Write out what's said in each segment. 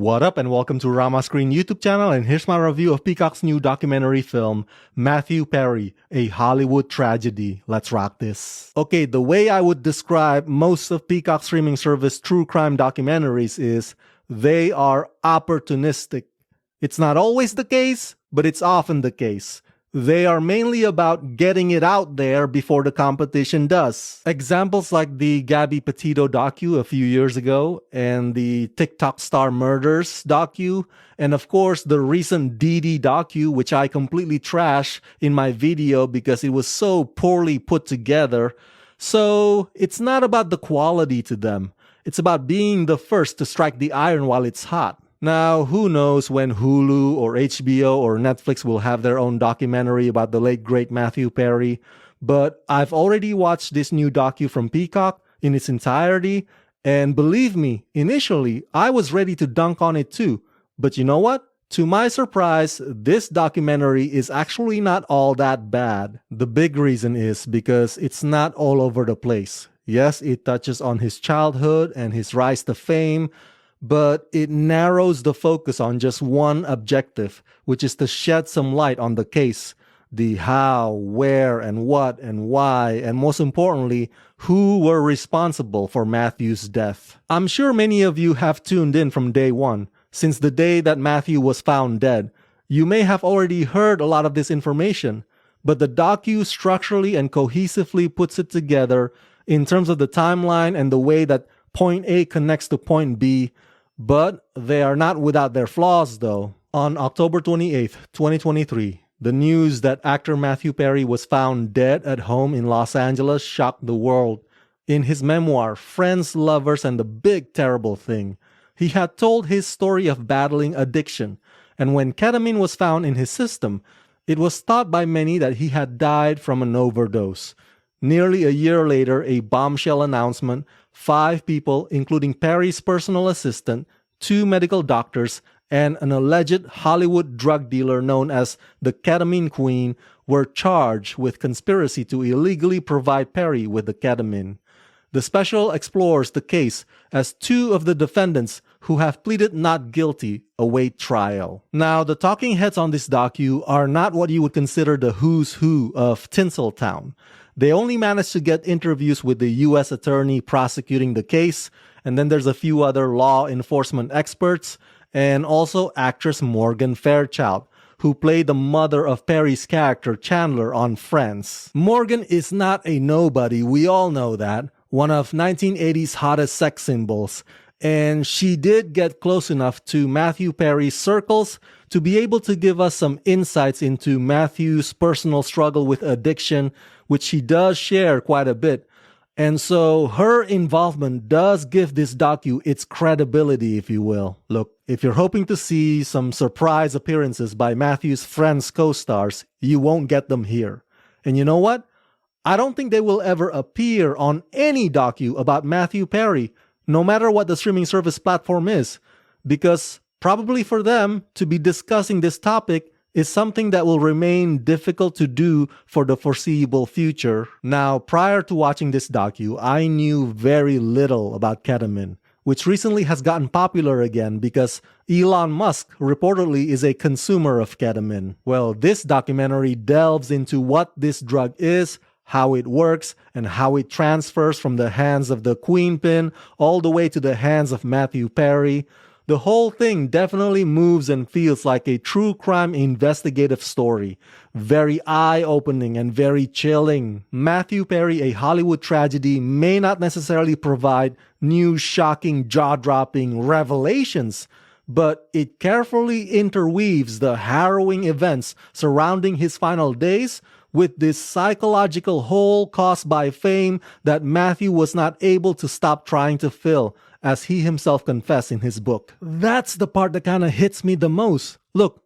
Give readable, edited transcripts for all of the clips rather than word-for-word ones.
What up and welcome to Rama Screen YouTube channel, and here's my review of Peacock's new documentary film, Matthew Perry, A Hollywood Tragedy. Let's rock this. Okay, the way I would describe most of Peacock streaming service true crime documentaries is they are opportunistic. It's not always the case, but it's often the case. They are mainly about getting it out there before the competition does. Examples like the Gabby Petito docu a few years ago, and the TikTok star murders docu, and of course the recent Didi docu, which I completely trashed in my video because it was so poorly put together. So it's not about the quality to them. It's about being the first to strike the iron while it's hot. Now, who knows when Hulu or HBO or Netflix will have their own documentary about the late great Matthew Perry, but I've already watched this new docu from Peacock in its entirety, and believe me, initially I was ready to dunk on it too. But you know what? To my surprise, this documentary is actually not all that bad. The big reason is because it's not all over the place. Yes, it touches on his childhood and his rise to fame, but it narrows the focus on just one objective, which is to shed some light on the case, the how, where, and what, and why, and most importantly, who were responsible for Matthew's death. I'm sure many of you have tuned in from day one, since the day that Matthew was found dead. You may have already heard a lot of this information, but the docu structurally and cohesively puts it together in terms of the timeline and the way that point A connects to point B. But they are not without their flaws though. On October 28th, 2023, the news that actor Matthew Perry was found dead at home in Los Angeles shocked the world. In his memoir, Friends, Lovers, and the Big Terrible Thing, he had told his story of battling addiction, and when ketamine was found in his system, it was thought by many that he had died from an overdose. Nearly a year later, a bombshell announcement, 5 people, including Perry's personal assistant, 2 medical doctors, and an alleged Hollywood drug dealer known as the Ketamine Queen, were charged with conspiracy to illegally provide Perry with the ketamine. The special explores the case as 2 of the defendants who have pleaded not guilty await trial. Now, the talking heads on this docu are not what you would consider the who's who of Tinseltown. They only managed to get interviews with the U.S. attorney prosecuting the case, and then there's a few other law enforcement experts, and also actress Morgan Fairchild, who played the mother of Perry's character Chandler on Friends. Morgan is not a nobody, we all know that, one of 1980s hottest sex symbols, and she did get close enough to Matthew Perry's circles to be able to give us some insights into Matthew's personal struggle with addiction, which she does share quite a bit. And so her involvement does give this docu its credibility, if you will. Look, if you're hoping to see some surprise appearances by Matthew's Friends co-stars, you won't get them here. And you know what? I don't think they will ever appear on any docu about Matthew Perry, no matter what the streaming service platform is, because probably for them to be discussing this topic is something that will remain difficult to do for the foreseeable future. Now, prior to watching this docu, I knew very little about ketamine, which recently has gotten popular again because Elon Musk reportedly is a consumer of ketamine. Well, this documentary delves into what this drug is, how it works, and how it transfers from the hands of the Queenpin all the way to the hands of Matthew Perry. The whole thing definitely moves and feels like a true crime investigative story. Very eye-opening and very chilling. Matthew Perry, A Hollywood Tragedy may not necessarily provide new, shocking, jaw-dropping revelations, but it carefully interweaves the harrowing events surrounding his final days with this psychological hole caused by fame that Matthew was not able to stop trying to fill, as he himself confessed in his book. That's the part that kind of hits me the most. Look,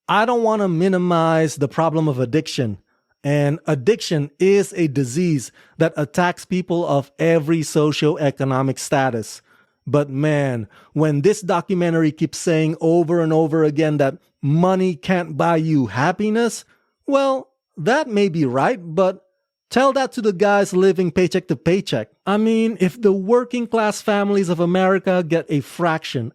I don't want to minimize the problem of addiction. And addiction is a disease that attacks people of every socioeconomic status. But man, when this documentary keeps saying over and over again that money can't buy you happiness, well, that may be right, but Tell that to the guys living paycheck to paycheck. I mean, if the working class families of America get a fraction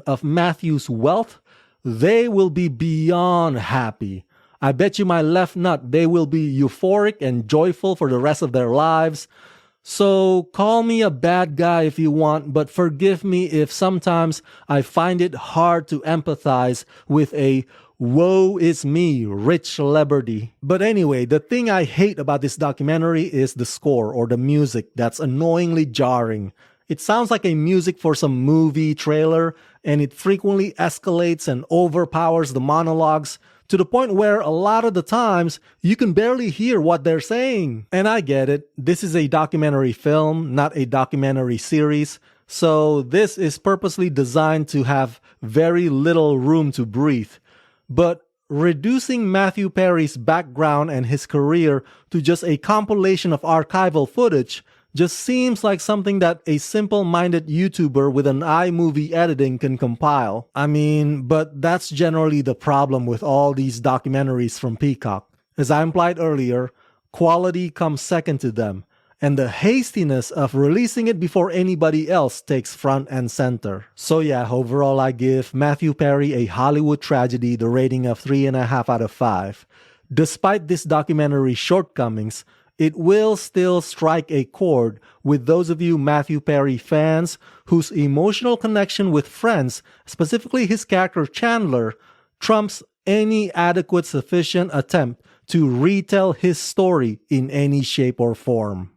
of Matthew's wealth, they will be beyond happy. I bet you my left nut they will be euphoric and joyful for the rest of their lives. So call me a bad guy if you want, but forgive me if sometimes I find it hard to empathize with a woe is me rich celebrity. But anyway, the thing I hate about this documentary is the score or the music that's annoyingly jarring. It sounds like a music for some movie trailer, and it frequently escalates and overpowers the monologues to the point where a lot of the times you can barely hear what they're saying. And I get it. This is a documentary film, not a documentary series. So this is purposely designed to have very little room to breathe. But reducing Matthew Perry's background and his career to just a compilation of archival footage just seems like something that a simple-minded YouTuber with an iMovie editing can compile. I mean, but that's generally the problem with all these documentaries from Peacock. As I implied earlier, quality comes second to them, and the hastiness of releasing it before anybody else takes front and center. So yeah, overall I give Matthew Perry a Hollywood Tragedy the rating of 3.5 out of 5. Despite this documentary's shortcomings, it will still strike a chord with those of you Matthew Perry fans whose emotional connection with Friends, specifically his character Chandler, trumps any adequate sufficient attempt to retell his story in any shape or form.